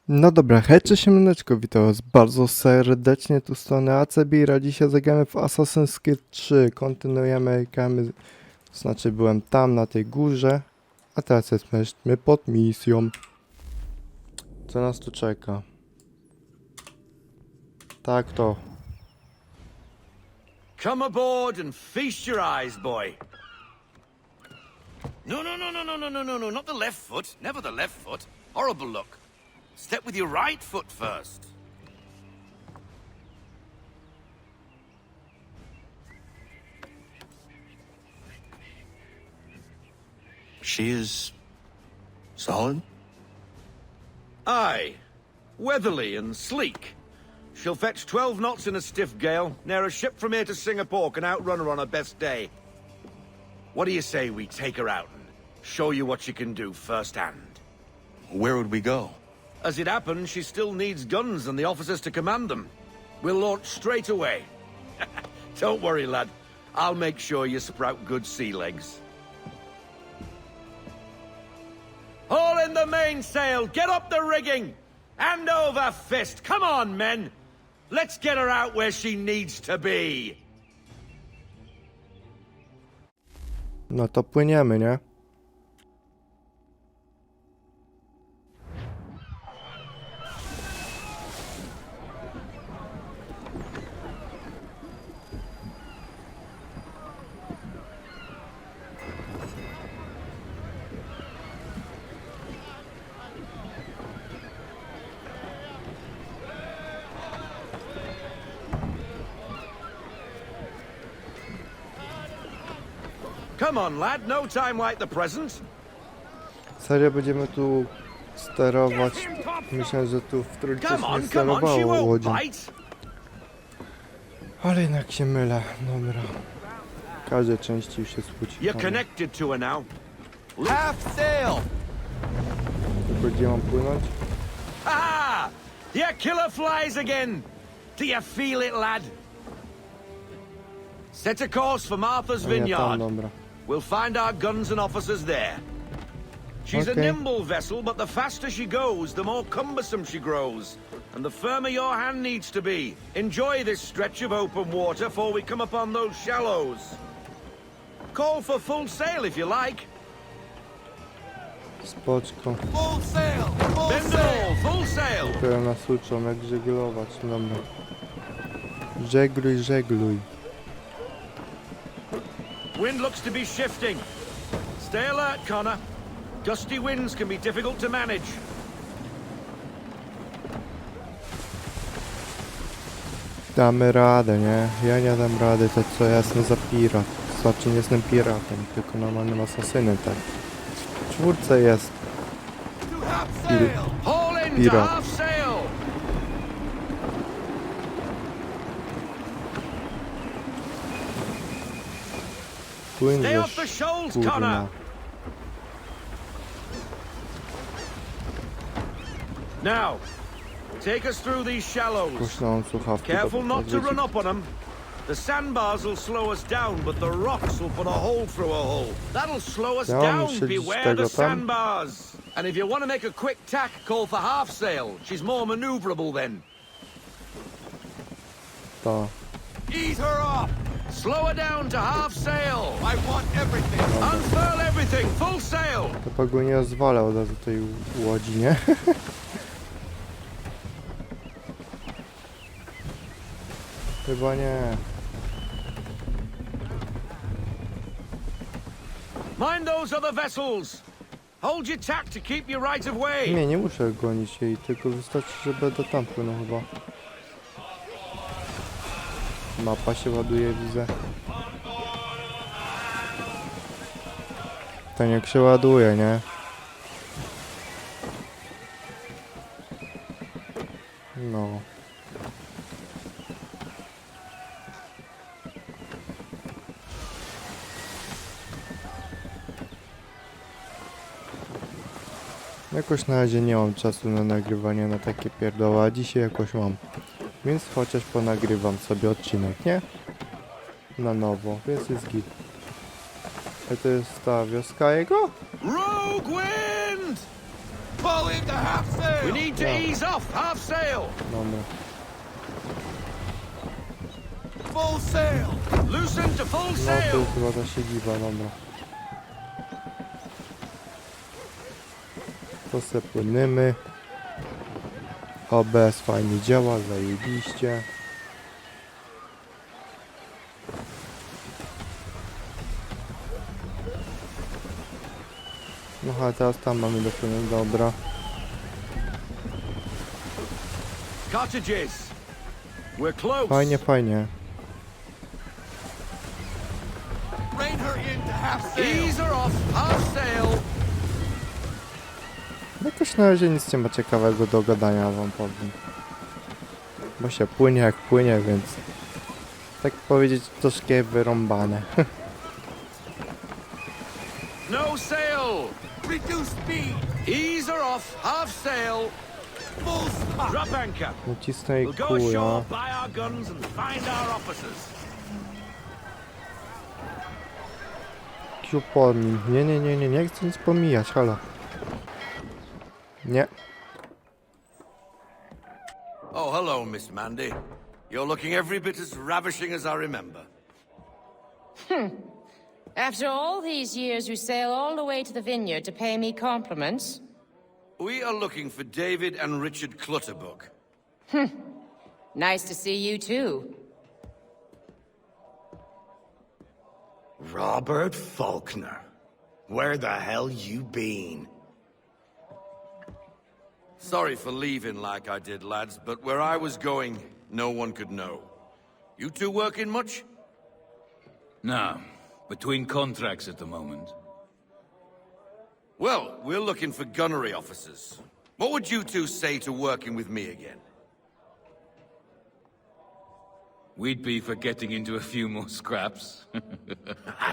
No dobra, hej, cześć siemaneczko, witam was bardzo serdecznie, tu strony ACB, dzisiaj zagramy w Assassin's Creed 3, kontynuujemy, gramy, znaczy byłem tam na tej górze, a teraz jesteśmy pod misją. Co nas tu czeka? Tak to. Come aboard and feast your eyes, boy. No, not the left foot. Never the left foot. Horrible look. Step with your right foot first. She is solid? Aye. Weatherly and sleek. She'll fetch 12 knots in a stiff gale. Ne'er a ship from here to Singapore can outrun her on her best day. What do you say we take her out and show you what she can do firsthand? Where would we go? As it happens, she still needs guns and the officers to command them. We'll launch straight away. Don't worry, lad. I'll make sure you sprout good sea legs. Haul in the mainsail! Get up the rigging! Hand over fist! Come on, men! Let's get her out where she needs to be! No to płyniemy, nie? Come on, lad. No time like the present. Serio będziemy tu sterować? Myślę, że tu w trójce Come się on, nie come on. She sterowało won't łodzią. bite. Ale jednak się mylę, dobra. W każdej części już się spłuci. You're connected to her now. Half sail! Tylko gdzie mam płynąć? Ha! Your killer flies again. Do you feel it, lad? Set a course for Martha's A nie, tam, Vineyard. dobra. We'll find our guns and officers there. She's a Okay. nimble vessel, but the faster she goes, the more cumbersome she grows. And the firmer your hand needs to be. Enjoy this stretch of open water before we come upon those shallows. Call for full sail if you like. Spoczko. Full sail! Full Bend sail! all, full sail. Które nas uczą, jak żeglować. Dobra. Żegluj, żegluj. Wind looks to be shifting. Stay alert, Connor. Gusty winds can be difficult to manage. Damy radę, nie? Ja nie dam rady, to co ja jestem za pirat. Znaczy nie jestem piratem, tylko normalnym asasynem, tak. W czwórce jest To half sail! Haul in to Pirat. half sail. płyn, Stay off żeś, the shoals, kurna. Connor. Now, take us through these shallows. Głośną słuchawkę. Careful not to podrzucić. run up on them. The sandbars will slow us down, but the rocks will put a hole through a hole. That'll slow us Ja mam down. siedzieć Beware tego the tam? sandbars. And if you want to make a quick tack, call for half sail. She's more maneuverable then. To. Ease her off! Slow her down to half sail. I want everything! Unfurl everything. Full sail. To Pago nie zwala od razu tej łodzi, nie? Chyba nie. Mind those other vessels. Hold your tack to keep your right of way. Nie, nie muszę gonić jej, tylko wystarczy, że będę tam płynął chyba. Mapa się ładuje, widzę. To niech się ładuje, nie? No. Jakoś na razie nie mam czasu na nagrywanie na takie pierdoły, a dzisiaj jakoś mam. Więc chociaż ponagrywam sobie odcinek, nie? Na nowo, więc jest git. A to jest ta wioska jego? Rogue wind! Pull in! into half sail. We need to ease off, half sail. Dobra. Full sail. Loosen to full No to sail. jest chyba ta siedziba, dobra. To se płyniemy. OBS fajnie działa, zajebiście. No a teraz tam mamy dopłynąć, dobra. Cottages. We're close. Fajnie, fajnie. Rein her into half sail. Ease her off, half sail. Jakoś na razie nic nie ma ciekawego do gadania, wam powiem. Bo się płynie jak płynie, więc tak powiedzieć troszkę wyrąbane. No sail. Reduce speed. Ease her off, half sail. Full stop. Drop anchor. Nacisnę i We'll go kuja. ashore, buy our guns, and find our officers. Jakiś upornik. Nie chcę nic pomijać, halo. Nie. Oh, hello, Miss Mandy. You're looking every bit as ravishing as I remember. After all these years, you sail all the way to the vineyard to pay me compliments? We are looking for David and Richard Clutterbuck. Nice to see you, too. Robert Faulkner. Where the hell you been? Sorry for leaving like I did, lads, but where I was going, no one could know. You two working much? No, between contracts at the moment. Well, we're looking for gunnery officers. What would you two say to working with me again? We'd be for getting into a few more scraps.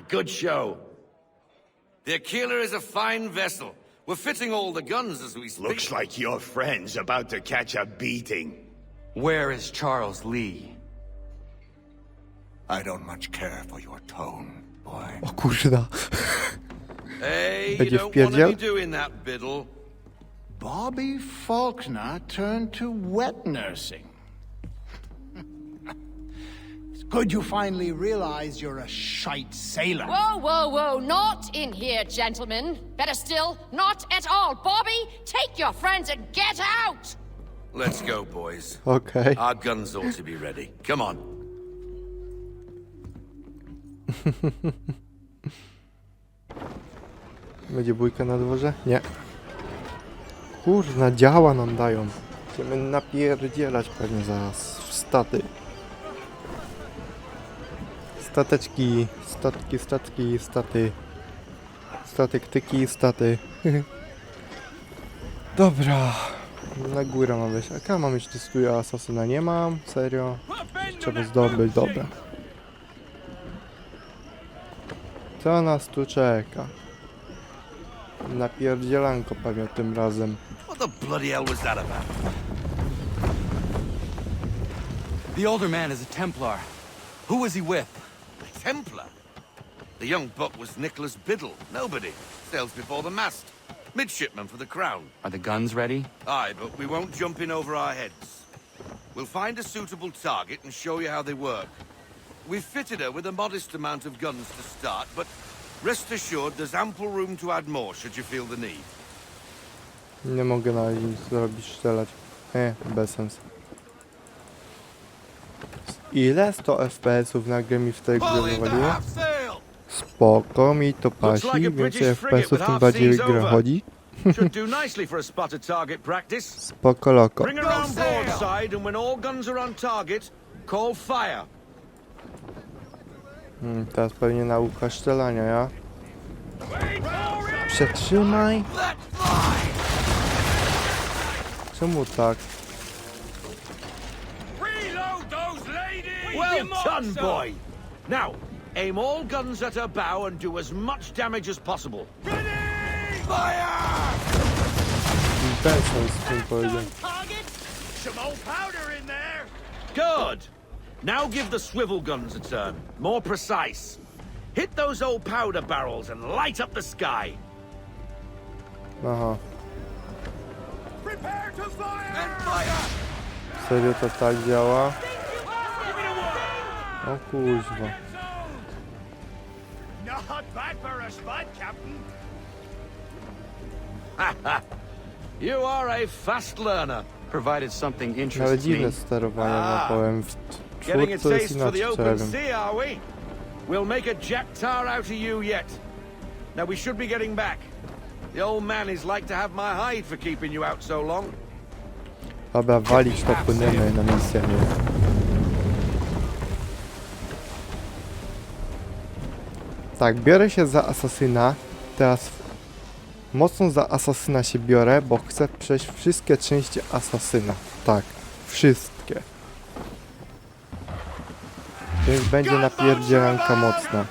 Good show. The Aquila is a fine vessel. We're fitting all the guns as we speak. Looks like your friend's about to catch a beating. Where is Charles Lee? I don't much care for your tone, boy. O kurda. Hey, you Będzie don't want to wpierdziel? be doing that, Biddle. Bobby Faulkner turned to wet nursing. It's good you finally realize you're a shite sailor. Whoa, whoa, whoa, not in here, gentlemen. Better still, not at all. Bobby, take your friends and get out! Let's go, boys. Okej. Our guns ought to be ready. Come on. Będzie bójka na dworze? Nie. Kurna, działa nam dają. Chcemy napierdzielać pewnie zaraz w staty. Stateczki, statki, staty. Statek, tyki, staty. Dobra. Na górę mam wejść. A mam jeszcze testuję asasyna? Nie mam. Serio? Trzeba zdobyć. Dobra. Co nas tu czeka? Napierdzielanko pewnie tym razem. What the bloody hell was that about? The older man is a Templar. Who was he with? A Templar? The young buck was Nicholas Biddle. Nobody. Sails before the mast. Midshipman for the Crown. Are the guns ready? Aye, but we won't jump in over our heads. We'll find a suitable target and show you how they work. We've fitted her with a modest amount of guns to start, but rest assured there's ample room to add more should you feel the need. Nie mogę na razie nic zrobić, strzelać. Bez sensu. Ile? 100 FPS-ów nagle mi w tej grze Pull into wywaliło? half sail. Spoko, mi to pasi, like a więcej British frigate FPS-ów, with tym half bardziej seas gra over. chodzi. Should do nicely for a spotted target practice. Spoko loko. Bring her around broadside, and when all guns are on target, call fire. Teraz pewnie nauka strzelania, ja? Przetrzymaj! Czemu tak? Reload those ladies! Well done, boy! Now, aim all guns at her bow and do as much damage as possible. Ten sens z tym powiedział. Some old powder in there! Good! Now give the swivel guns a turn. More precise. Hit those old powder barrels and light up the sky. Aha. to fire! And fire! Serio to tak działa? O kuźwa. Not bad for a spud, Captain. You are a fast learner. Provided something Ale interests dziwne me. sterowanie, no powiem. W Getting a czwórce jest taste for the inaczej, open wiem. sea, are we? We'll make a jack tar out of you yet. Now we should be getting back. The old man is like to have my hide for keeping you out so long. Dobra, walić to płyniemy na misję, nie? Tak, biorę się za asasyna. Teraz mocno za asasyna się biorę, bo chcę przejść wszystkie części asasyna. Tak, wszystkie. Więc będzie napierdzielanka mocna.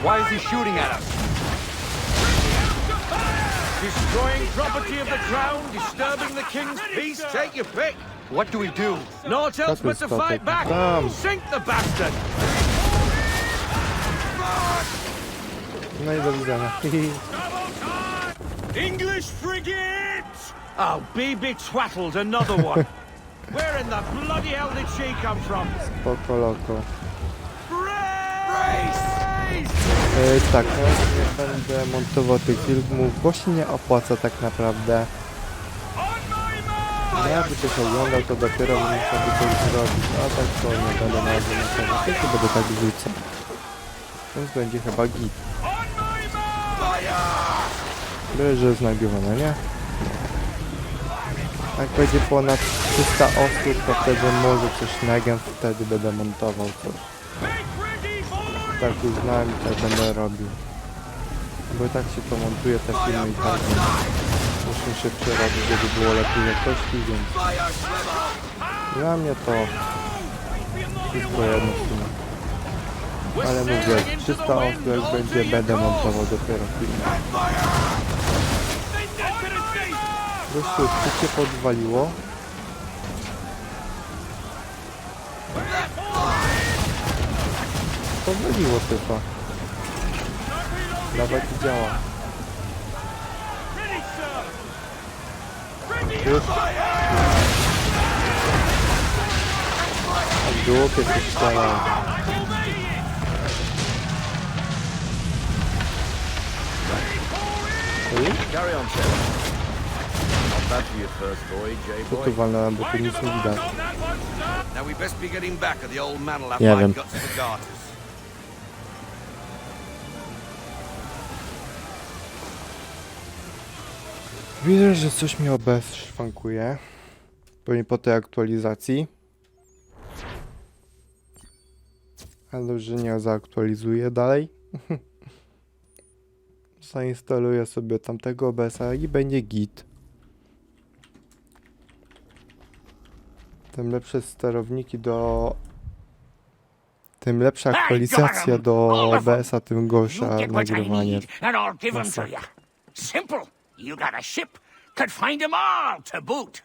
Why is he shooting at us? Destroying property of the crown, disturbing the king's peace, take your pick. What do we do? Naught else but to fight back. Sink the bastard. No i do widzenia. English frigate! Oh, BB twattled, another one. Where in the bloody hell did she come from? Spoko loko. Race! Tak, no nie będę montował tych filmów, bo się nie opłaca tak naprawdę. Ja by coś oglądał, to dopiero bym musiał coś zrobić, a tak to nie będę na razie montował, tylko będę tak wrzucał. Więc będzie chyba git. Byle, że jest nagrywane, nie? Jak będzie ponad 300 osób, to wtedy może coś nagram, wtedy będę montował coś. Tak uznałem i tak będę robił. Bo i tak się to montuje te filmy i tak muszę się przerobić, żeby było lepiej jakości, więc dla mnie to wszystko jedno w sumie. Ale mówię, 300 osób jak będzie, będę montował dopiero filmy. Gościu, co się podwaliło? Powoliło typa. Nawet działa. Już. A głupie się strzelają. Carry on, Sheriff. Not bad for your first voyage, eh, Co tu boy? walnąłem, bo tu nic nie widać. Now we best be getting back, or the old man will have Nie my wiem. guts for garters. Widzę, że coś mi OBS szwankuje. Pewnie po tej aktualizacji. Ale że nie zaaktualizuję dalej. Zainstaluję sobie tamtego OBS-a i będzie git. Tym lepsze sterowniki tym lepsza aktualizacja do OBS-a, tym gorsza nagrywanie. and I'll give 'em to Masakra. you. Simple. You got a ship, could find 'em all to boot.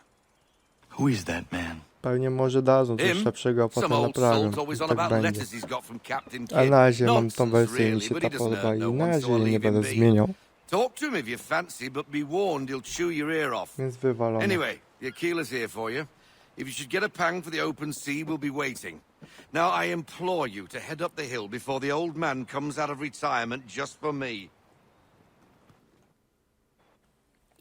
Who is that man? Pewnie może dadzą coś Him? lepszego, a Some potem old naprawią. salt always on Tak about będzie. letters he's got from Captain A Kidd. na razie mam tą Nonsense, wersję i mi really, się but ta he doesn't podoba hurt i no na one, razie so I'll jej nie leave him będę be. zmieniał, Talk to him if you fancy, but be warned he'll chew your ear off. więc wywalone. Anyway, your keeler's here for you. If you should get a pang for the open sea, we'll be waiting. Now I implore you to head up the hill before the old man comes out of retirement just for me.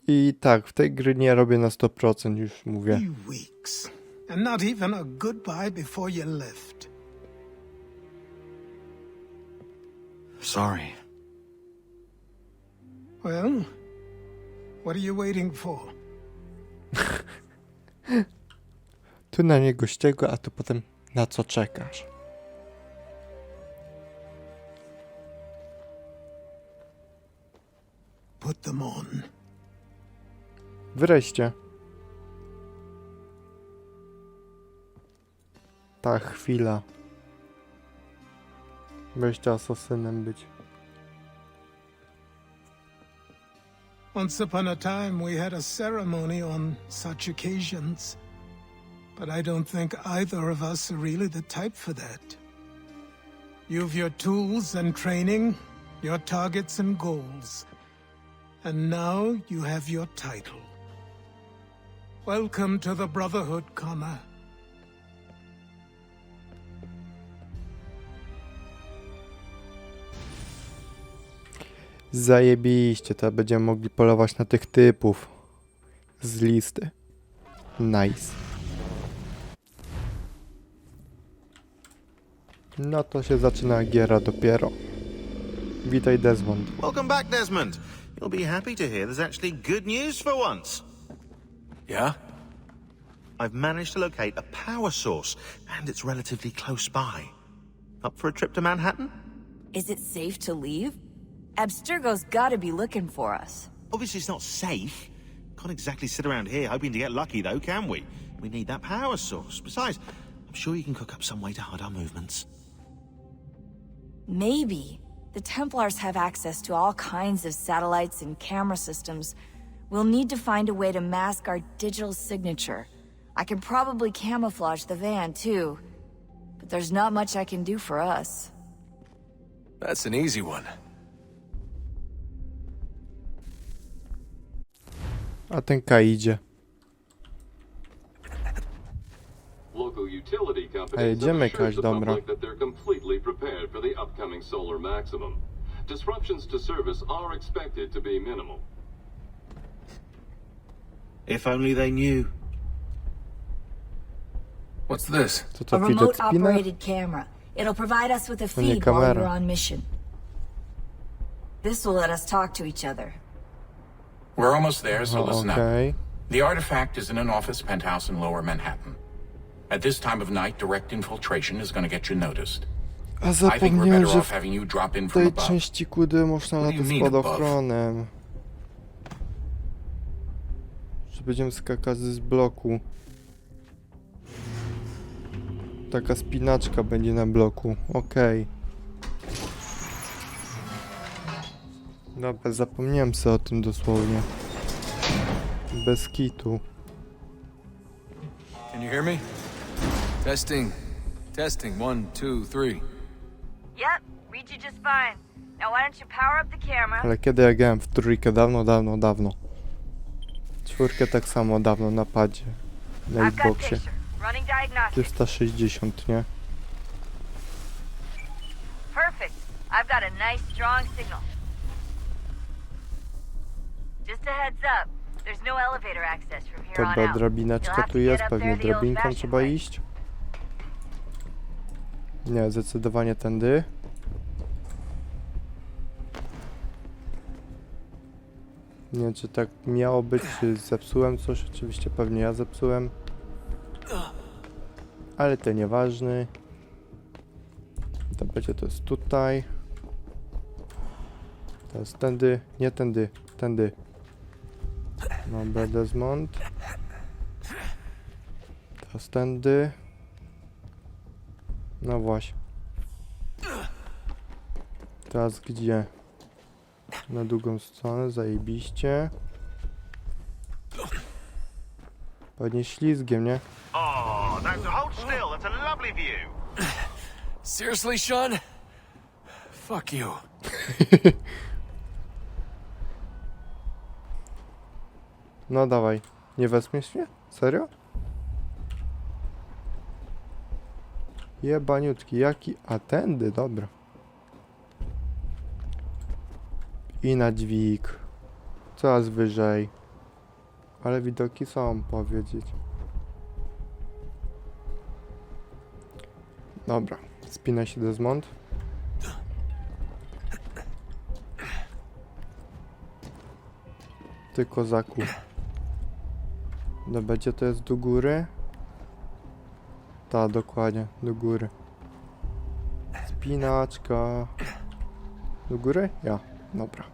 I tak, w tej gry nie robię na 100%, już mówię. 3 weeks, and not even a goodbye before you left. Sorry. Well, what are you waiting for? Tu na niego ściego, a tu potem na co czekasz? Put them on. Wreszcie. Ta chwila. Wreszcie asasynem być. Once upon a time, we had a ceremony on such occasions. But I don't think either of us are really the type for that. You've your tools and training, your targets and goals. And now you have your title. Welcome to the Brotherhood, Connor. Zajebiście, to będziemy mogli polować na tych typów z listy. Nice. No to się zaczyna giera dopiero. Witaj, Desmond. Welcome back, Desmond. You'll be happy to hear there's actually good news for once. Yeah? I've managed to locate a power source, and it's relatively close by. Up for a trip to Manhattan? Is it safe to leave? Abstergo's gotta be looking for us. Obviously, it's not safe. Can't exactly sit around here hoping to get lucky, though, can we? We need that power source. Besides, I'm sure you can cook up some way to hide our movements. Maybe. The Templars have access to all kinds of satellites and camera systems. We'll need to find a way to mask our digital signature. I can probably camouflage the van, too. But there's not much I can do for us. That's an easy one. A ten K idzie. Local utility A companies have jedziemy assured jakaś, the dobra. public that they're completely prepared for the upcoming solar maximum. Disruptions to service are expected to be minimal. If only they knew. What's this? Co to A widok spina? remote-operated camera. It'll provide us with a To nie feed while kamera. you're on mission. This will let us talk to each other. We're almost there, so O, listen up. okej. The artifact is in an office penthouse in Lower Manhattan. At this time of night, direct infiltration is going to get you noticed. A I think we're zapomniałem, better że off w having you drop in from tej above. części kudy można What do latać you mean spadochronem. Że będziemy skakać z bloku. Taka spinaczka będzie na bloku. Okej. Dobra, zapomniałem sobie o tym dosłownie. Bez kitu. Can you hear me? Testing. Testing. 1, 2, 3. Yep, read you just fine. Now why don't you power up the camera? Ale kiedy ja grałem w trójkę? Dawno. Czwórkę tak samo dawno na padzie. Na I've got Xboxie. picture. Running diagnostics. 360, nie? Perfect. I've got a nice strong signal. Just a heads up. There's no elevator access from here on Dobra, out. drabineczka You'll have tu to jest, get up pewnie there the drabinką old-fashioned trzeba way. iść. Nie, zdecydowanie tędy. Nie wiem, czy tak miało być, czy zepsułem coś. Oczywiście pewnie ja zepsułem. Ale to nieważne. To będzie to jest tutaj. To jest tędy, nie tędy, tędy. Dobra, Desmond. Teraz tędy. No właśnie. Teraz gdzie? Na drugą stronę, zajebiście. Pewnie ślizgiem, nie? Oh, hold still. That's a lovely view. Seriously, Sean? Fuck you. No dawaj. Nie wezmiesz mnie? Serio? Jebaniutki, jaki? A tędy, dobra. I na dźwig. Coraz wyżej. Ale widoki są, powiedzieć. Dobra, spinaj się, Desmond. Ty kozaku. Dobra, gdzie to jest do góry? Tak, dokładnie, do góry. Spinaczka. Do góry? Ja, dobra.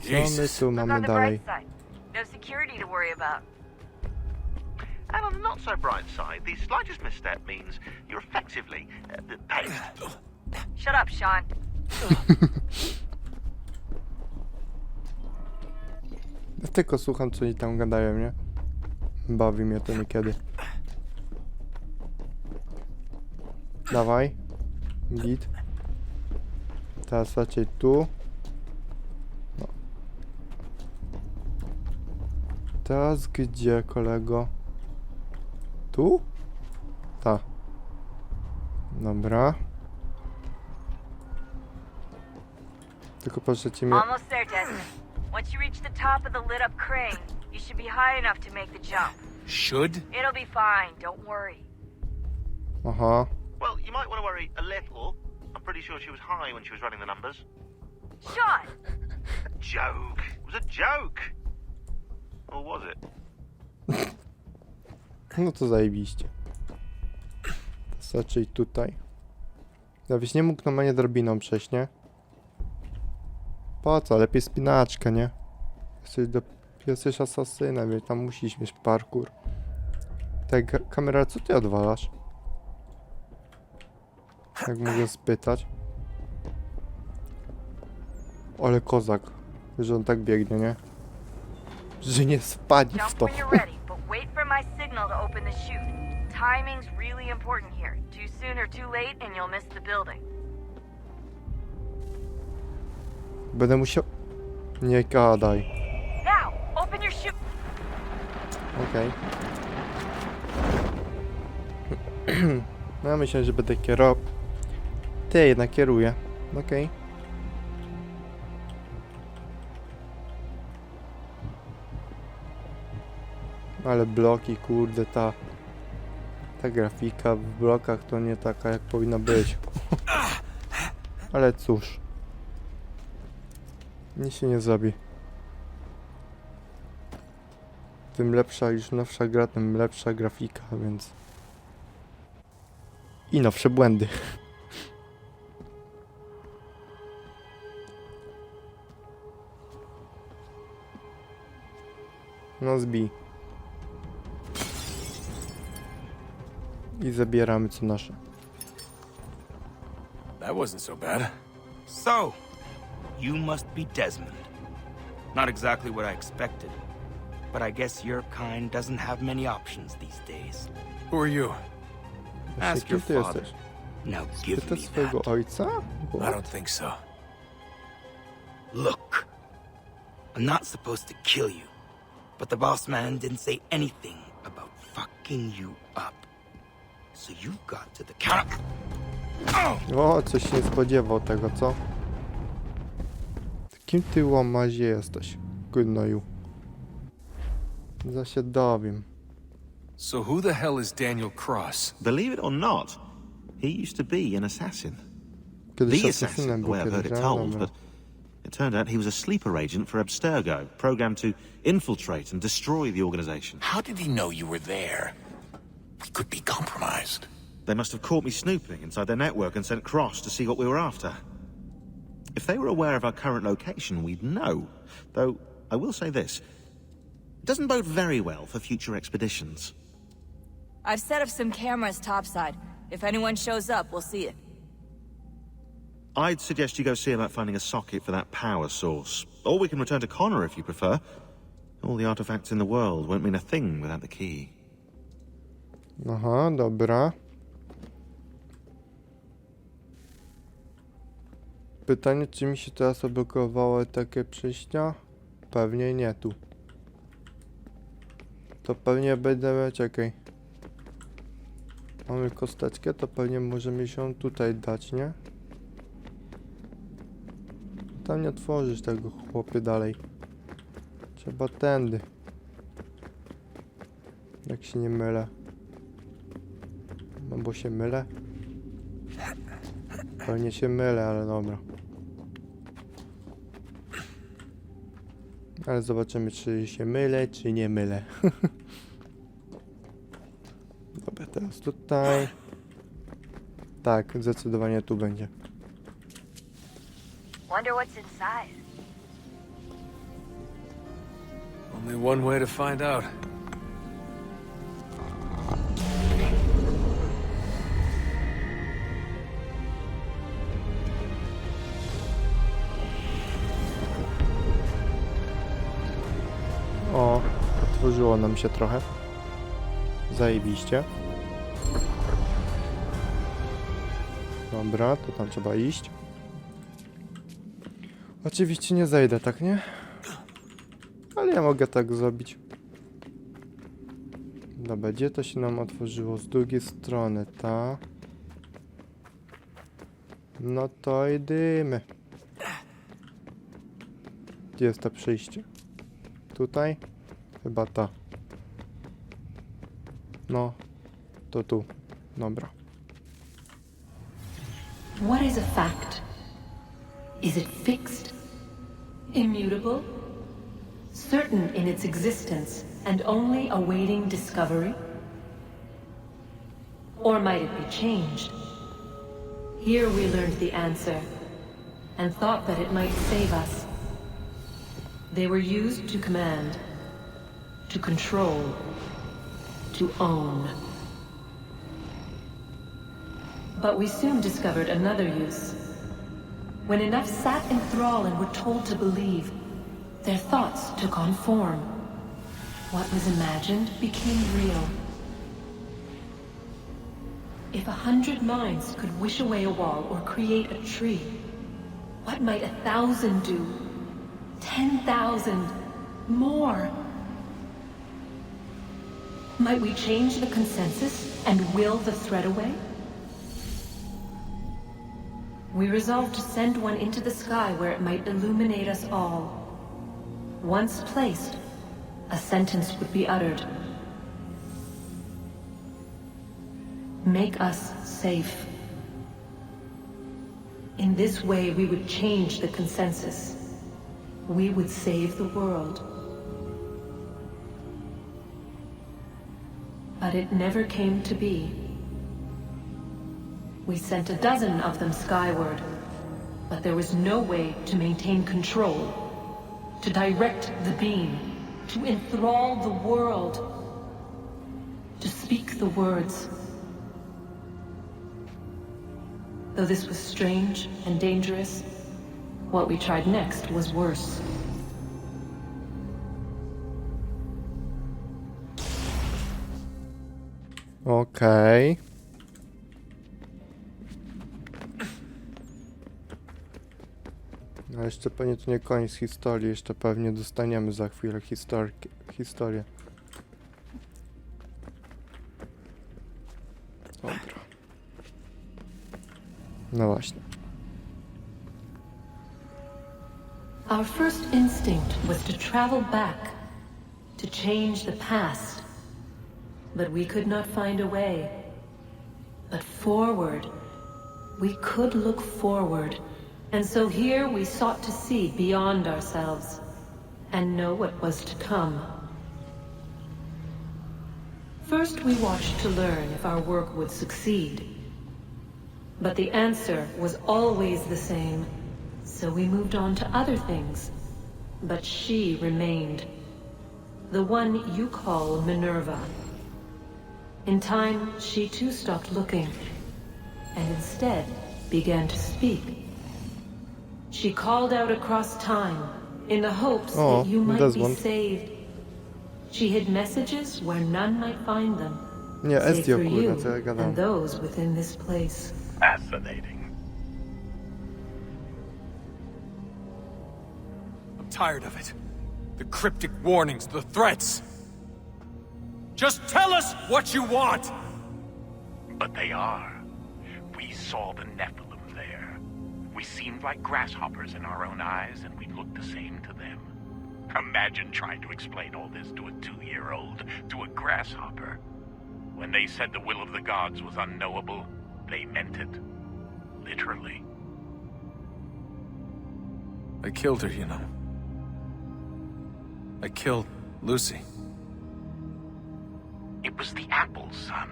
Co my tu mamy dalej? No security to worry about. And on the not so bright side, the slightest misstep means you're effectively paid. Shut up, Sean. Ja tylko słucham, co oni tam gadają, nie? Bawi mnie to niekiedy. Dawaj. Git. Teraz raczej tu. No. teraz gdzie, kolego? Tu? Ta. Dobra. Tylko proszę mnie... Almost there, Desmond. Once you reach the top of the lit up crane, you should be high enough to make the jump. Should? It'll be fine, don't worry. Aha. Well, you might want to worry a little. I'm pretty sure she was high when she was running the numbers. Sean! A joke. It was a joke. Or was it? No to zajebiście. To raczej tutaj. Jakbyś nie mógł normalnie drobiną przejść, nie? Po co? Lepiej spinaczkę, nie? Jesteś asasynem, więc tam musisz mieć parkour. Tak, kamera, co ty odwalasz? Jak mogę spytać? Ale kozak. Że on tak biegnie, nie? Że nie spadnie w to. Wait for my signal to open the chute. Timing's really important here. Too soon or too late and you'll miss the building. Będę musiał... Nie gadaj. Now, open your chute. Okej. No ja myślę, że będę kierował. Ty jednak kieruję. Okej. Ale bloki, kurde, ta grafika w blokach to nie taka, jak powinna być. Ale cóż. Nic się nie zrobi. Tym lepsza, już nowsza gra, tym lepsza grafika, więc... I nowsze błędy. No zbij. I zabieramy co nasze. That wasn't so bad. So, you must be Desmond. Not exactly what I expected, but I guess your kind doesn't have many options these days. Who are you? Ask your father. Now give me swojego that. ojca? I don't think so. Look, I'm not supposed to kill you, but the boss man didn't say anything about fucking you up. So you've got to the counter. O, coś się nie spodziewał tego, co? Kim ty łomazie jesteś? Gnoju. Zaś się dowiem. So who the hell is Daniel Cross? Believe it or not, he used to be an assassin. Kiedyś The asasynem assassin, the był way I've heard it kiedyś, told, dobra. but it turned out he was a sleeper agent for Abstergo, programmed to infiltrate and destroy the organization. How did he know you were there? We could be compromised. They must have caught me snooping inside their network and sent Cross to see what we were after. If they were aware of our current location, we'd know. Though, I will say this. It doesn't bode very well for future expeditions. I've set up some cameras topside. If anyone shows up, we'll see it. I'd suggest you go see about finding a socket for that power source. Or we can return to Connor if you prefer. All the artifacts in the world won't mean a thing without the key. Aha, dobra. Pytanie, czy mi się teraz oblokowały takie przejścia? Pewnie nie tu. To pewnie będę... Czekaj. Mamy kosteczkę, to pewnie możemy się tutaj dać, nie? Tam nie otworzysz tego, chłopie, dalej. Trzeba tędy. Jak się nie mylę. No bo się mylę. Pewnie się mylę, ale dobra. Ale zobaczymy, czy się mylę, czy nie mylę. Dobra, teraz tutaj. Tak, zdecydowanie tu będzie. Wonder what's inside. Only one way to find out. O, otworzyło nam się trochę. Zajebiście. Dobra, to tam trzeba iść. Oczywiście nie zejdę, tak nie? Ale ja mogę tak zrobić. Dobra, gdzie to się nam otworzyło? Z drugiej strony, ta. No to idziemy. Gdzie jest to przejście? Tutaj? Chyba ta. No, to tu. Dobra. What is a fact? Is it fixed? Immutable? Certain in its existence and only awaiting discovery? Or might it be changed? Here we learned the answer and thought that it might save us. They were used to command, to control, to own. But we soon discovered another use. When enough sat in thrall and were told to believe, their thoughts took on form. What was imagined became real. If 100 minds could wish away a wall or create a tree, what might 1,000 do? 10,000? More? Might we change the consensus and will the threat away? We resolved to send one into the sky where it might illuminate us all. Once placed, a sentence would be uttered. Make us safe. In this way, we would change the consensus. We would save the world. But it never came to be. We sent a dozen of them skyward, but there was no way to maintain control, to direct the beam, to enthrall the world, to speak the words. Though this was strange and dangerous, what we tried next was worse. Okej. No jeszcze pewnie to nie koniec historii, jeszcze pewnie dostaniemy za chwilę historię. Dobra. No właśnie. Our first instinct was to travel back, to change the past. But we could not find a way. But forward, we could look forward. And so here we sought to see beyond ourselves and know what was to come. First we watched to learn if our work would succeed. But the answer was always the same. So we moved on to other things. But she remained. The one you call Minerva. In time, she too stopped looking, and instead began to speak. She called out across time, in the hopes that you might be saved. She hid messages where none might find them, save for you and those within this place. Fascinating. I'm tired of it. The cryptic warnings, the threats. Just tell us what you want! But they are. We saw the Nephilim there. We seemed like grasshoppers in our own eyes, and we looked the same to them. Imagine trying to explain all this to a 2-year-old, to a grasshopper. When they said the will of the gods was unknowable, they meant it. Literally. I killed her, you know. I killed Lucy. It was the apple, son.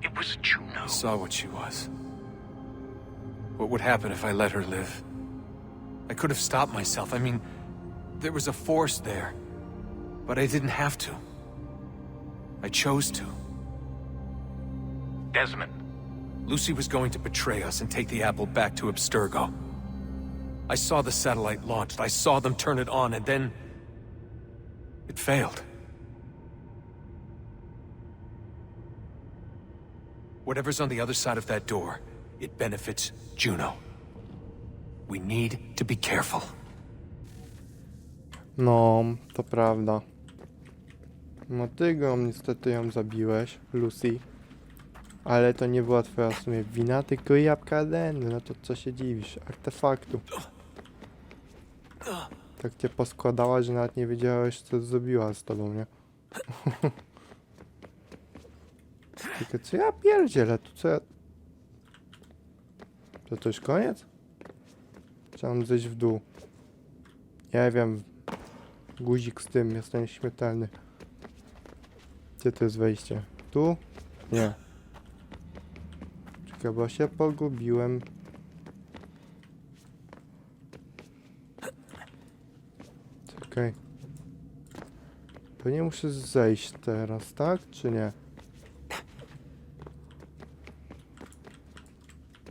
It was Juno. I saw what she was. What would happen if I let her live? I could have stopped myself. I mean, there was a force there. But I didn't have to. I chose to. Desmond. Lucy was going to betray us and take the apple back to Abstergo. I saw the satellite launched. I saw them turn it on, and then... it failed. Whatever's on the other side of that door, it benefits Juno. We need to be careful. No, to prawda. No ty go niestety ją zabiłeś, Lucy. Ale to nie była twoja w sumie wina, tylko jabłka Adeny. No to co się dziwisz? Artefaktu. Tak cię poskładała, że nawet nie wiedziałeś, co zrobiła z tobą, nie? Tylko co ja pierdzielę? Tu co ja... To już koniec? Trzeba zejść w dół. Nie wiem. Guzik z tym, jestem nieśmiertelny. Gdzie to jest wejście? Tu? Nie. Czekaj, bo się pogubiłem. Czekaj. Pewnie muszę zejść teraz, tak? Czy nie?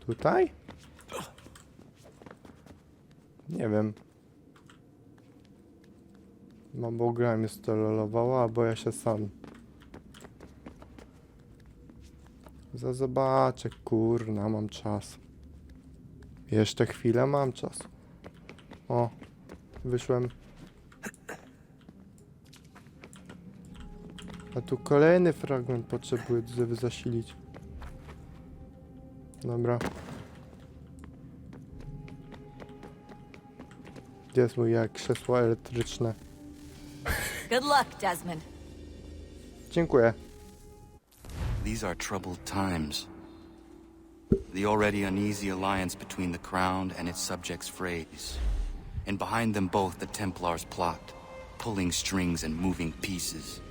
Tutaj? Nie wiem. No bo gra mnie stololowała, albo ja się sam. Zobaczę, kurna, mam czas. Jeszcze chwilę mam czas. O, wyszłem. A tu kolejny fragment potrzebuję, żeby zasilić. Dobra. Gdzie jest moje krzesło elektryczne? Good luck, Desmond. Dziękuję. These are troubled times. The already uneasy alliance between the Crown and its subjects frays. And behind them both the Templars plot, pulling strings and moving pieces.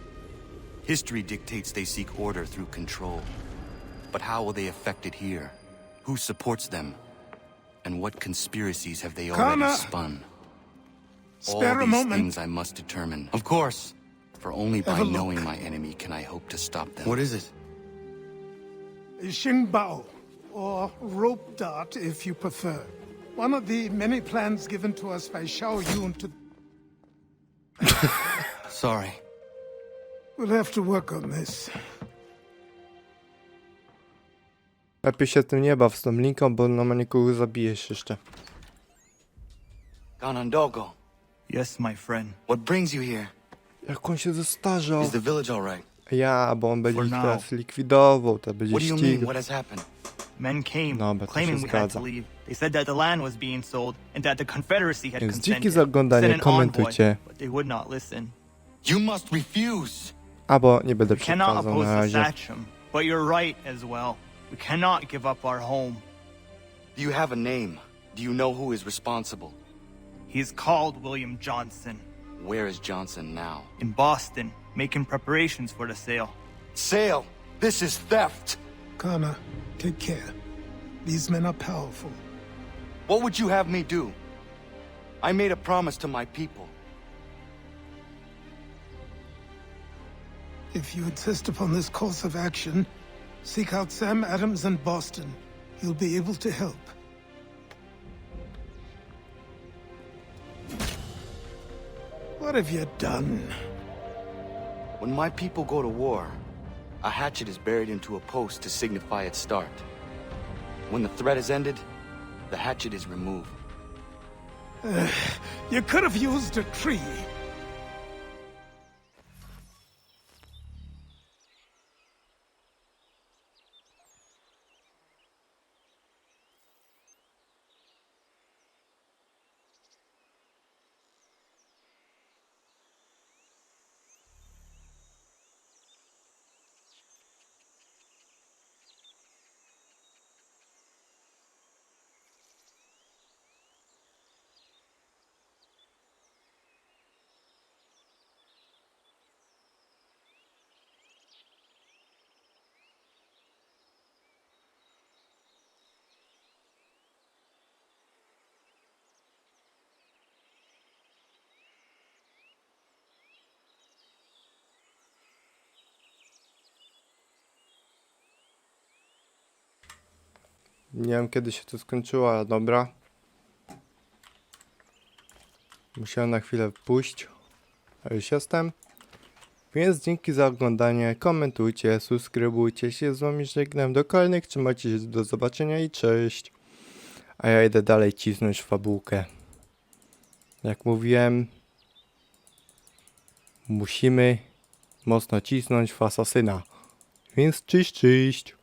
History dictates they seek order through control. But how will they affect it here? Who supports them? And what conspiracies have they already spun? Spare All a these moment. things I must determine. Of course. For only by Have a look. knowing my enemy can I hope to stop them. What is it? A Xingbao, or rope dart if you prefer. One of the many plans given to us by Xiao Yun to... Sorry. We'll have to work on this. Lepiej się tym nie baw z tą linką, bo normalnie kogoś zabijesz jeszcze. Ganondogo. Yes, my friend. What brings you here? Jak on się zestarzał. Is the village all right? Ja, bo on będzie For ich now. teraz likwidował, to będzie What do you mean? ścigał. What has happened? Men came, No, but to claiming się we had zgadza. to leave. They said that the land was being sold and that the Confederacy had Więc consented. dzięki za oglądanie, Sent an envoy, komentujcie. but they would not listen. You must refuse. Albo nie będę We cannot przekazał oppose na the razie. Sachem, but you're right as well. We cannot give up our home. Do you have a name? Do you know who is responsible? He is called William Johnson. Where is Johnson now? In Boston, making preparations for the sale. Sale! This is theft! Kana, take care. These men are powerful. What would you have me do? I made a promise to my people. If you insist upon this course of action, seek out Sam Adams in Boston. He'll be able to help. What have you done? When my people go to war, a hatchet is buried into a post to signify its start. When the threat is ended, the hatchet is removed. You could have used a tree. Nie wiem kiedy się to skończyło, ale dobra. Musiałem na chwilę pójść. A już jestem. Więc dzięki za oglądanie. Komentujcie, subskrybujcie się. Z wami żegnam do kolejnych. Trzymajcie się, do zobaczenia i cześć. A ja idę dalej cisnąć fabułkę. Jak mówiłem, musimy mocno cisnąć w asasyna. Więc cześć, cześć.